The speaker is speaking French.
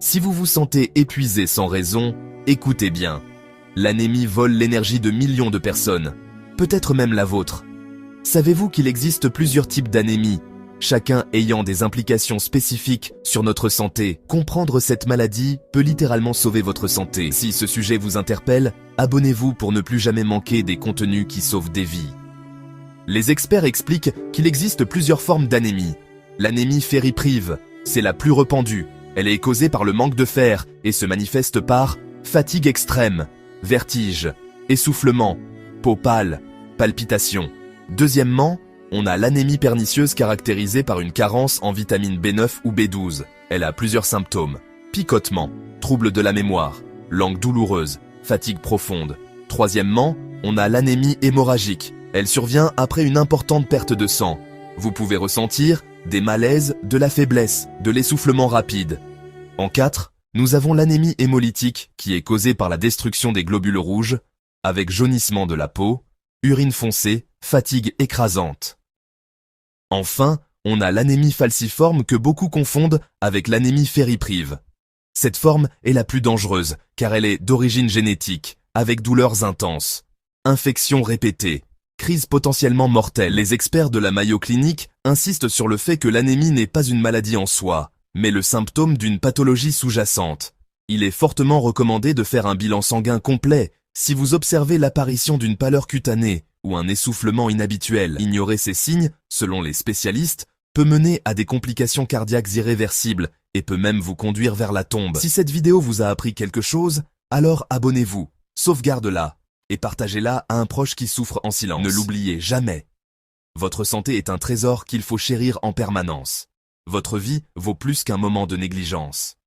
Si vous vous sentez épuisé sans raison, écoutez bien. L'anémie vole l'énergie de millions de personnes, peut-être même la vôtre. Savez-vous qu'il existe plusieurs types d'anémie, chacun ayant des implications spécifiques sur notre santé? Comprendre cette maladie peut littéralement sauver votre santé. Si ce sujet vous interpelle, abonnez-vous pour ne plus jamais manquer des contenus qui sauvent des vies. Les experts expliquent qu'il existe plusieurs formes d'anémie. L'anémie fériprive, c'est la plus répandue. Elle est causée par le manque de fer et se manifeste par fatigue extrême, vertige, essoufflement, peau pâle, palpitations. Deuxièmement, on a l'anémie pernicieuse caractérisée par une carence en vitamine B9 ou B12. Elle a plusieurs symptômes: picotement, troubles de la mémoire, langue douloureuse, fatigue profonde. Troisièmement, on a l'anémie hémorragique. Elle survient après une importante perte de sang. Vous pouvez ressentir des malaises, de la faiblesse, de l'essoufflement rapide. En 4, nous avons l'anémie hémolytique qui est causée par la destruction des globules rouges, avec jaunissement de la peau, urine foncée, fatigue écrasante. Enfin, on a l'anémie falciforme que beaucoup confondent avec l'anémie fériprive. Cette forme est la plus dangereuse car elle est d'origine génétique, avec douleurs intenses, infections répétées, crise potentiellement mortelle. Les experts de la Mayo Clinic insistent sur le fait que l'anémie n'est pas une maladie en soi, mais le symptôme d'une pathologie sous-jacente. Il est fortement recommandé de faire un bilan sanguin complet si vous observez l'apparition d'une pâleur cutanée ou un essoufflement inhabituel. Ignorer ces signes, selon les spécialistes, peut mener à des complications cardiaques irréversibles et peut même vous conduire vers la tombe. Si cette vidéo vous a appris quelque chose, alors abonnez-vous, sauvegarde-la et partagez-la à un proche qui souffre en silence. Ne l'oubliez jamais. Votre santé est un trésor qu'il faut chérir en permanence. Votre vie vaut plus qu'un moment de négligence.